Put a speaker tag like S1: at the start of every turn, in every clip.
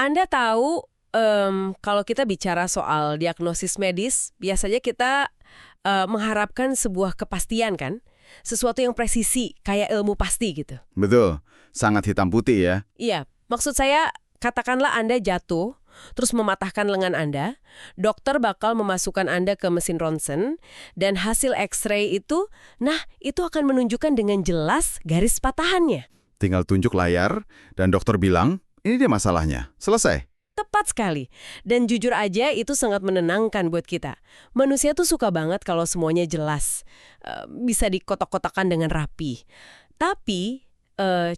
S1: Anda tahu, kalau kita bicara soal diagnosis medis, biasanya kita mengharapkan sebuah kepastian kan? Sesuatu yang presisi, kayak ilmu pasti gitu.
S2: Betul, sangat hitam putih ya.
S1: Iya, maksud saya katakanlah Anda jatuh, terus mematahkan lengan Anda, dokter bakal memasukkan Anda ke mesin ronsen, dan hasil X-ray itu, itu akan menunjukkan dengan jelas garis patahannya.
S2: Tinggal tunjuk layar, dan dokter bilang, ini dia masalahnya. Selesai.
S1: Tepat sekali. Dan jujur aja itu sangat menenangkan buat kita. Manusia tuh suka banget kalau semuanya jelas. Bisa dikotak-kotakan dengan rapi. Tapi,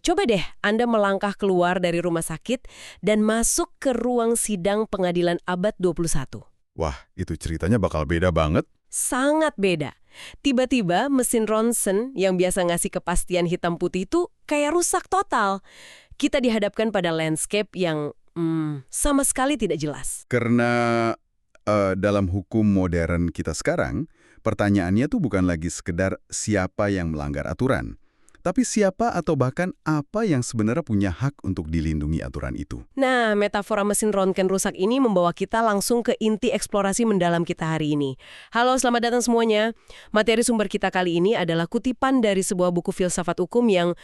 S1: coba deh Anda melangkah keluar dari rumah sakit dan masuk ke ruang sidang pengadilan abad 21.
S2: Wah, itu ceritanya bakal beda banget.
S1: Sangat beda. Tiba-tiba mesin ronsen yang biasa ngasih kepastian hitam putih itu kayak rusak total. Kita dihadapkan pada landscape yang sama sekali tidak jelas.
S2: Karena dalam hukum modern kita sekarang, pertanyaannya tuh bukan lagi sekedar siapa yang melanggar aturan, tapi siapa atau bahkan apa yang sebenarnya punya hak untuk dilindungi aturan itu.
S1: Nah, metafora mesin röntgen rusak ini membawa kita langsung ke inti eksplorasi mendalam kita hari ini. Halo, selamat datang semuanya. Materi sumber kita kali ini adalah kutipan dari sebuah buku filsafat hukum yang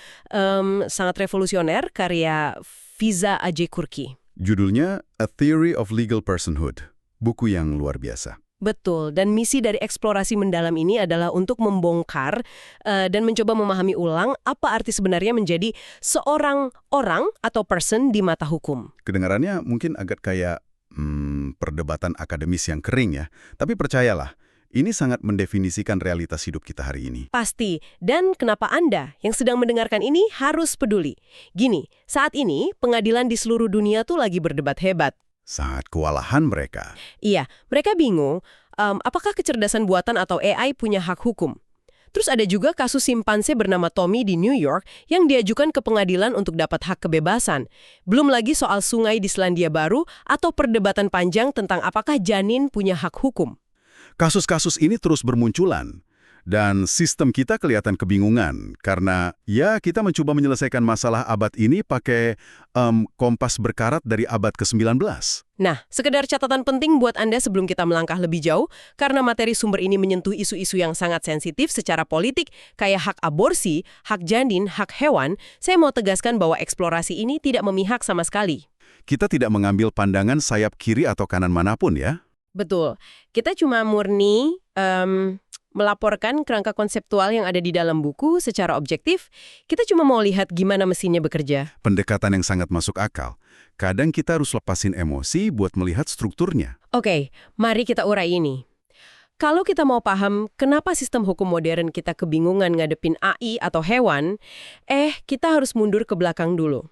S1: sangat revolusioner, karya Fiza Ajekurki.
S2: Judulnya A Theory of Legal Personhood, buku yang luar biasa.
S1: Betul, dan misi dari eksplorasi mendalam ini adalah untuk membongkar dan mencoba memahami ulang apa arti sebenarnya menjadi seorang orang atau person di mata hukum.
S2: Kedengarannya mungkin agak kayak perdebatan akademis yang kering ya, tapi percayalah, ini sangat mendefinisikan realitas hidup kita hari ini.
S1: Pasti, dan kenapa Anda yang sedang mendengarkan ini harus peduli. Gini, saat ini pengadilan di seluruh dunia tuh lagi berdebat hebat.
S2: Sangat kewalahan mereka.
S1: Iya, mereka bingung, apakah kecerdasan buatan atau AI punya hak hukum? Terus ada juga kasus simpanse bernama Tommy di New York yang diajukan ke pengadilan untuk dapat hak kebebasan. Belum lagi soal sungai di Selandia Baru atau perdebatan panjang tentang apakah janin punya hak hukum.
S2: Kasus-kasus ini terus bermunculan, dan sistem kita kelihatan kebingungan karena ya kita mencoba menyelesaikan masalah abad ini pakai kompas berkarat dari abad ke-19.
S1: Nah, sekedar catatan penting buat Anda sebelum kita melangkah lebih jauh, karena materi sumber ini menyentuh isu-isu yang sangat sensitif secara politik, kayak hak aborsi, hak janin, hak hewan, saya mau tegaskan bahwa eksplorasi ini tidak memihak sama sekali.
S2: Kita tidak mengambil pandangan sayap kiri atau kanan manapun ya.
S1: Betul. Kita cuma murni melaporkan kerangka konseptual yang ada di dalam buku secara objektif. Kita cuma mau lihat gimana mesinnya bekerja.
S2: Pendekatan yang sangat masuk akal. Kadang kita harus lepasin emosi buat melihat strukturnya.
S1: Oke, mari kita urai ini. Kalau kita mau paham kenapa sistem hukum modern kita kebingungan ngadepin AI atau hewan, kita harus mundur ke belakang dulu.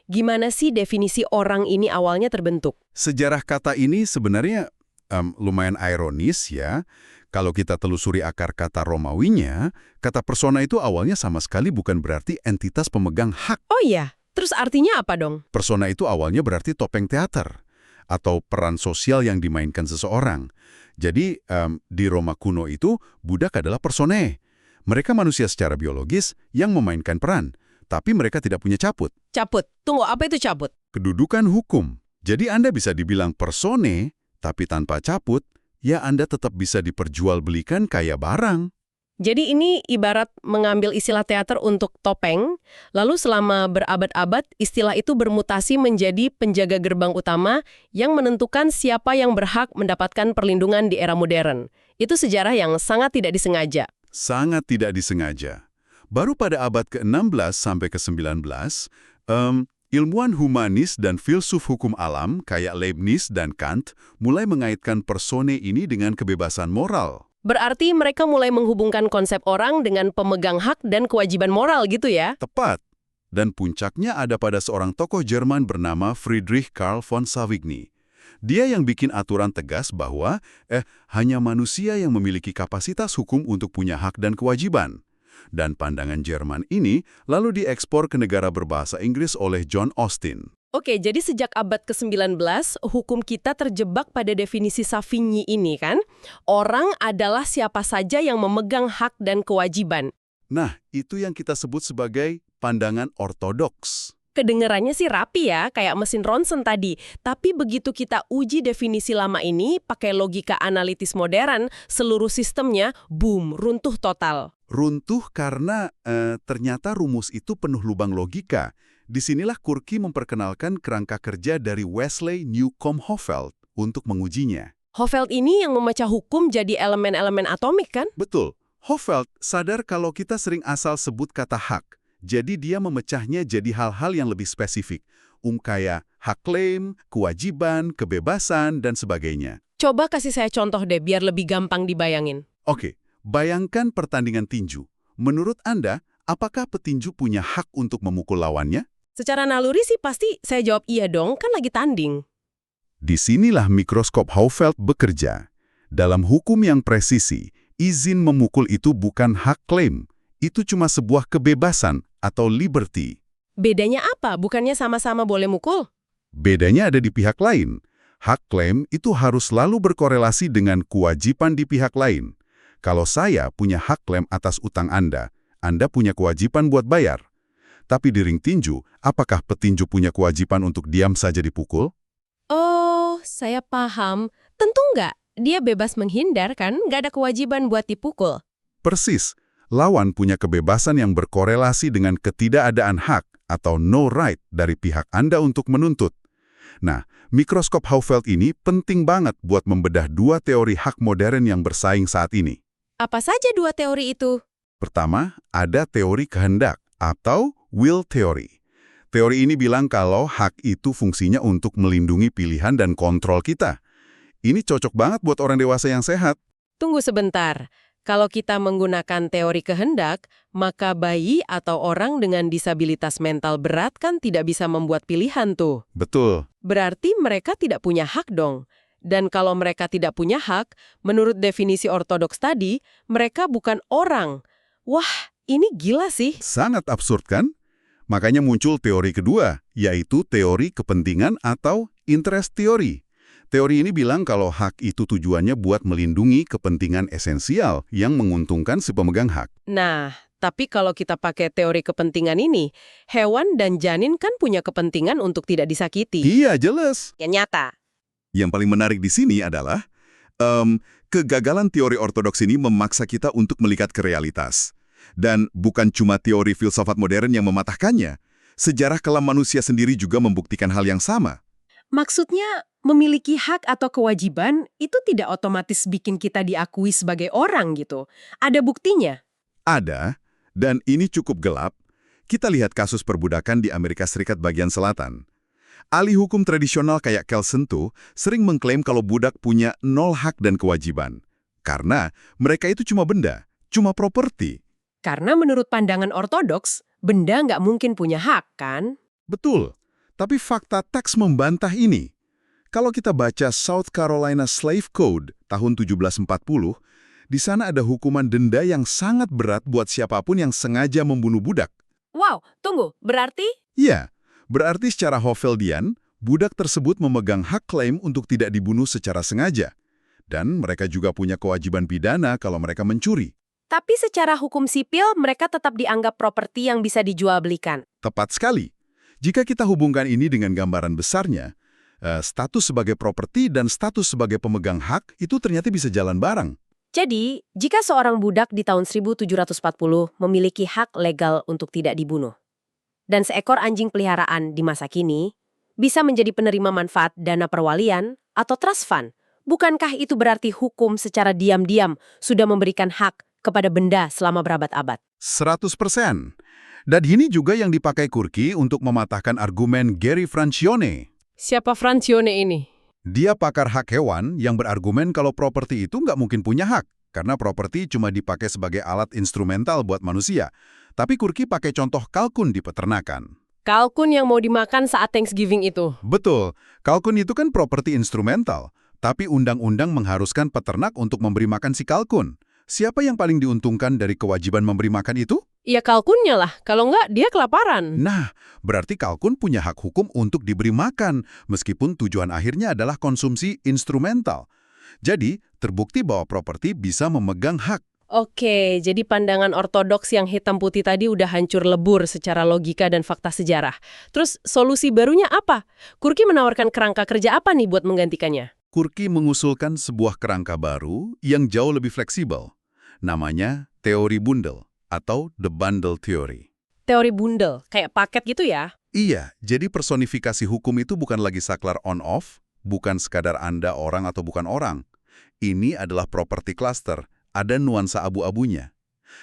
S1: Gimana sih definisi orang ini awalnya terbentuk?
S2: Sejarah kata ini sebenarnya lumayan ironis ya. Kalau kita telusuri akar kata Romawinya, kata persona itu awalnya sama sekali bukan berarti entitas pemegang hak.
S1: Oh iya, terus artinya apa dong?
S2: Persona itu awalnya berarti topeng teater atau peran sosial yang dimainkan seseorang. Jadi di Roma kuno itu budak adalah personae. Mereka manusia secara biologis yang memainkan peran, tapi mereka tidak punya caput.
S1: Caput. Tunggu, apa itu caput?
S2: Kedudukan hukum. Jadi Anda bisa dibilang personae, tapi tanpa caput, ya Anda tetap bisa diperjualbelikan kayak barang.
S1: Jadi ini ibarat mengambil istilah teater untuk topeng, lalu selama berabad-abad istilah itu bermutasi menjadi penjaga gerbang utama yang menentukan siapa yang berhak mendapatkan perlindungan di era modern. Itu sejarah yang sangat tidak disengaja.
S2: Sangat tidak disengaja. Baru pada abad ke-16 sampai ke-19, ilmuwan humanis dan filsuf hukum alam kayak Leibniz dan Kant mulai mengaitkan persone ini dengan kebebasan moral.
S1: Berarti mereka mulai menghubungkan konsep orang dengan pemegang hak dan kewajiban moral gitu ya?
S2: Tepat. Dan puncaknya ada pada seorang tokoh Jerman bernama Friedrich Karl von Savigny. Dia yang bikin aturan tegas bahwa hanya manusia yang memiliki kapasitas hukum untuk punya hak dan kewajiban. Dan pandangan Jerman ini lalu diekspor ke negara berbahasa Inggris oleh John Austin.
S1: Oke, jadi sejak abad ke-19, hukum kita terjebak pada definisi Savigny ini kan? Orang adalah siapa saja yang memegang hak dan kewajiban.
S2: Nah, itu yang kita sebut sebagai pandangan ortodoks.
S1: Kedengarannya sih rapi ya, kayak mesin ronsen tadi. Tapi begitu kita uji definisi lama ini pakai logika analitis modern, seluruh sistemnya, boom, runtuh total.
S2: Runtuh karena ternyata rumus itu penuh lubang logika. Disinilah Kurki memperkenalkan kerangka kerja dari Wesley Newcomb Hofeld untuk mengujinya.
S1: Hofeld ini yang memecah hukum jadi elemen-elemen atomik kan?
S2: Betul. Hofeld sadar kalau kita sering asal sebut kata hak. Jadi dia memecahnya jadi hal-hal yang lebih spesifik. Kayak hak klaim, kewajiban, kebebasan, dan sebagainya.
S1: Coba kasih saya contoh deh biar lebih gampang dibayangin.
S2: Oke, bayangkan pertandingan tinju. Menurut Anda, apakah petinju punya hak untuk memukul lawannya?
S1: Secara naluri sih pasti saya jawab iya dong, kan lagi tanding.
S2: Disinilah mikroskop Hofeld bekerja. Dalam hukum yang presisi, izin memukul itu bukan hak klaim. Itu cuma sebuah kebebasan atau liberty.
S1: Bedanya apa? Bukannya sama-sama boleh mukul?
S2: Bedanya ada di pihak lain. Hak klaim itu harus selalu berkorelasi dengan kewajiban di pihak lain. Kalau saya punya hak klaim atas utang Anda punya kewajiban buat bayar. Tapi di ring tinju, apakah petinju punya kewajiban untuk diam saja dipukul?
S1: Oh, saya paham. Tentu nggak. Dia bebas menghindar kan? Nggak ada kewajiban buat dipukul.
S2: Persis. Lawan punya kebebasan yang berkorelasi dengan ketidakadaan hak atau no right dari pihak Anda untuk menuntut. Nah, mikroskop Hofeld ini penting banget buat membedah dua teori hak modern yang bersaing saat ini.
S1: Apa saja dua teori itu?
S2: Pertama, ada teori kehendak atau will theory. Teori ini bilang kalau hak itu fungsinya untuk melindungi pilihan dan kontrol kita. Ini cocok banget buat orang dewasa yang sehat.
S1: Tunggu sebentar. Kalau kita menggunakan teori kehendak, maka bayi atau orang dengan disabilitas mental berat kan tidak bisa membuat pilihan tuh.
S2: Betul.
S1: Berarti mereka tidak punya hak dong. Dan kalau mereka tidak punya hak, menurut definisi ortodoks tadi, mereka bukan orang. Wah, ini gila sih.
S2: Sangat absurd kan? Makanya muncul teori kedua, yaitu teori kepentingan atau interest theory. Teori ini bilang kalau hak itu tujuannya buat melindungi kepentingan esensial yang menguntungkan si pemegang hak.
S1: Nah, tapi kalau kita pakai teori kepentingan ini, hewan dan janin kan punya kepentingan untuk tidak disakiti.
S2: Iya, jelas.
S1: Ya nyata.
S2: Yang paling menarik di sini adalah kegagalan teori ortodoks ini memaksa kita untuk melihat ke realitas. Dan bukan cuma teori filsafat modern yang mematahkannya. Sejarah kelam manusia sendiri juga membuktikan hal yang sama.
S1: Maksudnya, memiliki hak atau kewajiban itu tidak otomatis bikin kita diakui sebagai orang gitu. Ada buktinya?
S2: Ada, dan ini cukup gelap. Kita lihat kasus perbudakan di Amerika Serikat bagian selatan. Ahli hukum tradisional kayak Kelsen tuh sering mengklaim kalau budak punya nol hak dan kewajiban. Karena mereka itu cuma benda, cuma properti.
S1: Karena menurut pandangan ortodoks, benda nggak mungkin punya hak, kan?
S2: Betul, tapi fakta teks membantah ini. Kalau kita baca South Carolina Slave Code tahun 1740, di sana ada hukuman denda yang sangat berat buat siapapun yang sengaja membunuh budak.
S1: Wow, tunggu, berarti?
S2: Iya, berarti secara Hofeldian, budak tersebut memegang hak klaim untuk tidak dibunuh secara sengaja. Dan mereka juga punya kewajiban pidana kalau mereka mencuri.
S1: Tapi secara hukum sipil, mereka tetap dianggap properti yang bisa dijual belikan.
S2: Tepat sekali. Jika kita hubungkan ini dengan gambaran besarnya, status sebagai properti dan status sebagai pemegang hak itu ternyata bisa jalan bareng.
S1: Jadi, jika seorang budak di tahun 1740 memiliki hak legal untuk tidak dibunuh, dan seekor anjing peliharaan di masa kini bisa menjadi penerima manfaat dana perwalian atau trust fund, bukankah itu berarti hukum secara diam-diam sudah memberikan hak kepada benda selama berabad-abad?
S2: 100%. Dan ini juga yang dipakai Kurki untuk mematahkan argumen Gary Francione.
S1: Siapa Francione ini?
S2: Dia pakar hak hewan yang berargumen kalau properti itu nggak mungkin punya hak, karena properti cuma dipakai sebagai alat instrumental buat manusia. Tapi Kurki pakai contoh kalkun di peternakan.
S1: Kalkun yang mau dimakan saat Thanksgiving itu.
S2: Betul, kalkun itu kan properti instrumental, tapi undang-undang mengharuskan peternak untuk memberi makan si kalkun. Siapa yang paling diuntungkan dari kewajiban memberi makan itu?
S1: Ya kalkunnya lah, kalau nggak dia kelaparan.
S2: Nah, berarti kalkun punya hak hukum untuk diberi makan, meskipun tujuan akhirnya adalah konsumsi instrumental. Jadi, terbukti bahwa properti bisa memegang hak.
S1: Oke, jadi pandangan ortodoks yang hitam putih tadi udah hancur lebur secara logika dan fakta sejarah. Terus solusi barunya apa? Kurki menawarkan kerangka kerja apa nih buat menggantikannya?
S2: Kurki mengusulkan sebuah kerangka baru yang jauh lebih fleksibel. Namanya teori bundel atau the bundle theory.
S1: Teori bundel, kayak paket gitu ya?
S2: Iya, jadi personifikasi hukum itu bukan lagi saklar on-off, bukan sekadar Anda orang atau bukan orang. Ini adalah property cluster, ada nuansa abu-abunya.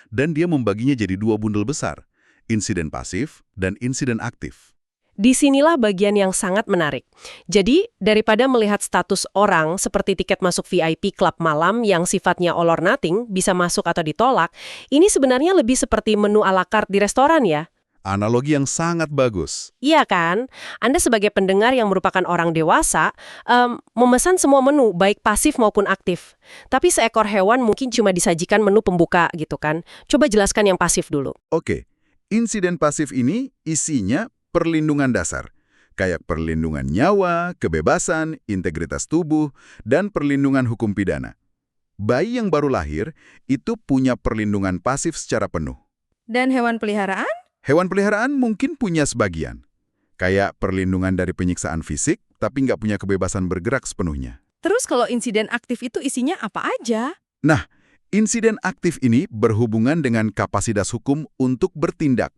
S2: Dan dia membaginya jadi dua bundel besar, insiden pasif dan insiden aktif.
S1: Disinilah bagian yang sangat menarik. Jadi, daripada melihat status orang seperti tiket masuk VIP klub malam yang sifatnya all or nothing, bisa masuk atau ditolak, ini sebenarnya lebih seperti menu à la carte di restoran ya?
S2: Analogi yang sangat bagus.
S1: Iya kan? Anda sebagai pendengar yang merupakan orang dewasa, memesan semua menu, baik pasif maupun aktif. Tapi seekor hewan mungkin cuma disajikan menu pembuka gitu kan. Coba jelaskan yang pasif dulu.
S2: Oke, insiden pasif ini isinya perlindungan dasar, kayak perlindungan nyawa, kebebasan, integritas tubuh, dan perlindungan hukum pidana. Bayi yang baru lahir itu punya perlindungan pasif secara penuh.
S3: Dan hewan peliharaan?
S2: Hewan peliharaan mungkin punya sebagian, kayak perlindungan dari penyiksaan fisik, tapi nggak punya kebebasan bergerak sepenuhnya.
S3: Terus kalau insiden aktif itu isinya apa aja?
S2: Nah, insiden aktif ini berhubungan dengan kapasitas hukum untuk bertindak.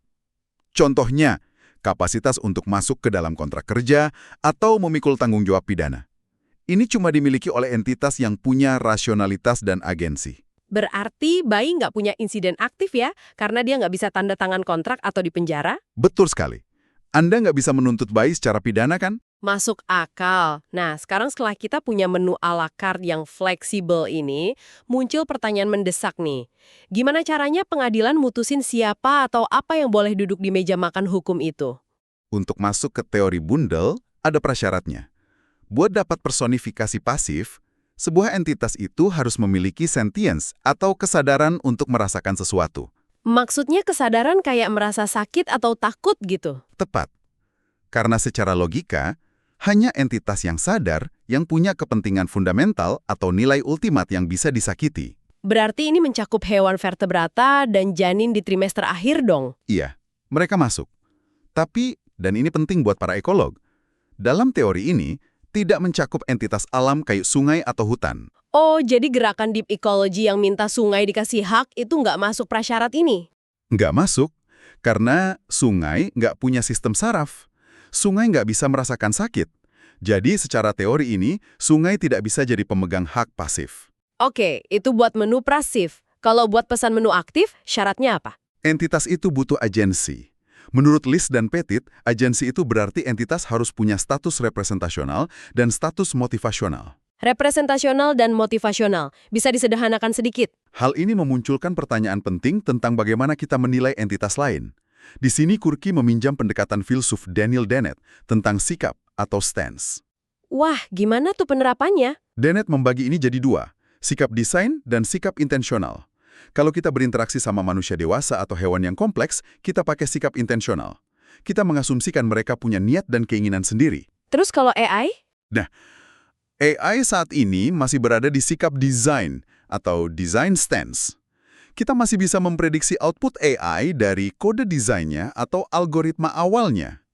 S2: Contohnya, kapasitas untuk masuk ke dalam kontrak kerja atau memikul tanggung jawab pidana. Ini cuma dimiliki oleh entitas yang punya rasionalitas dan agensi.
S1: Berarti bayi nggak punya insiden aktif ya, karena dia nggak bisa tanda tangan kontrak atau dipenjara?
S2: Betul sekali. Anda nggak bisa menuntut bayi secara pidana kan?
S1: Masuk akal. Nah, sekarang setelah kita punya menu à la carte yang fleksibel ini, muncul pertanyaan mendesak nih. Gimana caranya pengadilan mutusin siapa atau apa yang boleh duduk di meja makan hukum itu?
S2: Untuk masuk ke teori bundel, ada prasyaratnya. Buat dapat personifikasi pasif, sebuah entitas itu harus memiliki sentience atau kesadaran untuk merasakan sesuatu.
S1: Maksudnya kesadaran kayak merasa sakit atau takut gitu?
S2: Tepat. Karena secara logika, hanya entitas yang sadar yang punya kepentingan fundamental atau nilai ultimat yang bisa disakiti.
S1: Berarti ini mencakup hewan vertebrata dan janin di trimester akhir dong?
S2: Iya, mereka masuk. Tapi, dan ini penting buat para ekolog, dalam teori ini, tidak mencakup entitas alam kayak sungai atau hutan.
S1: Oh, jadi gerakan deep ecology yang minta sungai dikasih hak itu nggak masuk prasyarat ini?
S2: Nggak masuk, karena sungai nggak punya sistem saraf. Sungai nggak bisa merasakan sakit. Jadi secara teori ini, sungai tidak bisa jadi pemegang hak pasif.
S1: Oke, itu buat menu pasif. Kalau buat pesan menu aktif, syaratnya apa?
S2: Entitas itu butuh agensi. Menurut List dan Petit, agensi itu berarti entitas harus punya status representasional dan status motivasional.
S1: Representasional dan motivasional. Bisa disederhanakan sedikit?
S2: Hal ini memunculkan pertanyaan penting tentang bagaimana kita menilai entitas lain. Di sini Kurki meminjam pendekatan filsuf Daniel Dennett tentang sikap atau stance.
S1: Wah, gimana tuh penerapannya?
S2: Dennett membagi ini jadi dua, sikap desain dan sikap intensional. Kalau kita berinteraksi sama manusia dewasa atau hewan yang kompleks, kita pakai sikap intensional. Kita mengasumsikan mereka punya niat dan keinginan sendiri.
S1: Terus kalau AI?
S2: Nah, AI saat ini masih berada di sikap design atau design stance. Kita masih bisa memprediksi output AI dari kode desainnya atau algoritma awalnya.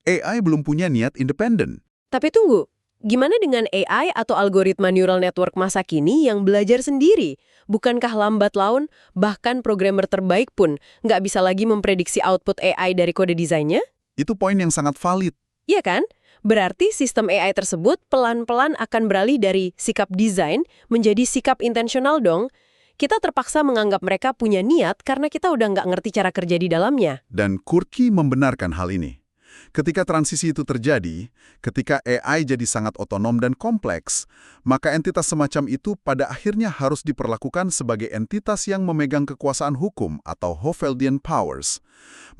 S2: AI belum punya niat independen.
S1: Tapi tunggu, gimana dengan AI atau algoritma neural network masa kini yang belajar sendiri? Bukankah lambat laun, bahkan programmer terbaik pun nggak bisa lagi memprediksi output AI dari kode desainnya?
S2: Itu poin yang sangat valid.
S1: Iya kan? Berarti sistem AI tersebut pelan-pelan akan beralih dari sikap desain menjadi sikap intensional dong. Kita terpaksa menganggap mereka punya niat karena kita udah nggak ngerti cara kerja di dalamnya.
S2: Dan Kurki membenarkan hal ini. Ketika transisi itu terjadi, ketika AI jadi sangat otonom dan kompleks, maka entitas semacam itu pada akhirnya harus diperlakukan sebagai entitas yang memegang kekuasaan hukum atau Hofeldian powers.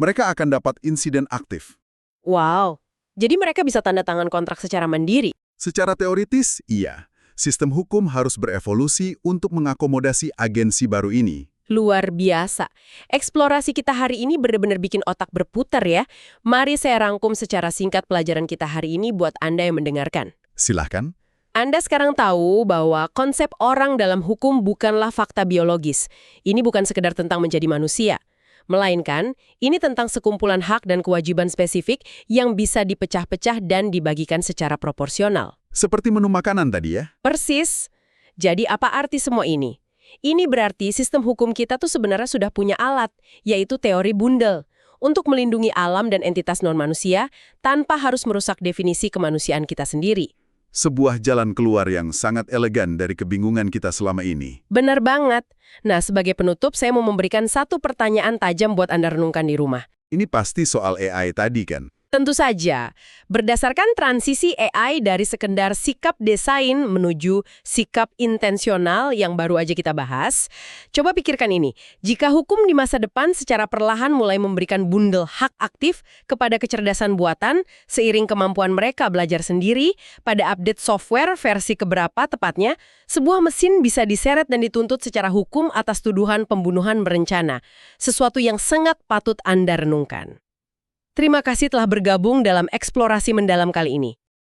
S2: Mereka akan dapat insiden aktif.
S1: Wow, jadi mereka bisa tanda tangan kontrak secara mandiri?
S2: Secara teoritis, iya. Sistem hukum harus berevolusi untuk mengakomodasi agensi baru ini.
S1: Luar biasa. Eksplorasi kita hari ini benar-benar bikin otak berputar ya. Mari saya rangkum secara singkat pelajaran kita hari ini buat Anda yang mendengarkan.
S2: Silahkan.
S1: Anda sekarang tahu bahwa konsep orang dalam hukum bukanlah fakta biologis. Ini bukan sekedar tentang menjadi manusia. Melainkan, ini tentang sekumpulan hak dan kewajiban spesifik yang bisa dipecah-pecah dan dibagikan secara proporsional.
S2: Seperti menu makanan tadi ya?
S1: Persis. Jadi apa arti semua ini? Ini berarti sistem hukum kita tuh sebenarnya sudah punya alat, yaitu teori bundel, untuk melindungi alam dan entitas non-manusia tanpa harus merusak definisi kemanusiaan kita sendiri.
S2: Sebuah jalan keluar yang sangat elegan dari kebingungan kita selama ini.
S1: Benar banget. Nah, sebagai penutup, saya mau memberikan satu pertanyaan tajam buat Anda renungkan di rumah.
S2: Ini pasti soal AI tadi kan?
S1: Tentu saja, berdasarkan transisi AI dari sekedar sikap desain menuju sikap intensional yang baru aja kita bahas, coba pikirkan ini. Jika hukum di masa depan secara perlahan mulai memberikan bundel hak aktif kepada kecerdasan buatan, seiring kemampuan mereka belajar sendiri, pada update software versi keberapa tepatnya, sebuah mesin bisa diseret dan dituntut secara hukum atas tuduhan pembunuhan berencana, sesuatu yang sangat patut Anda renungkan. Terima kasih telah bergabung dalam eksplorasi mendalam kali ini.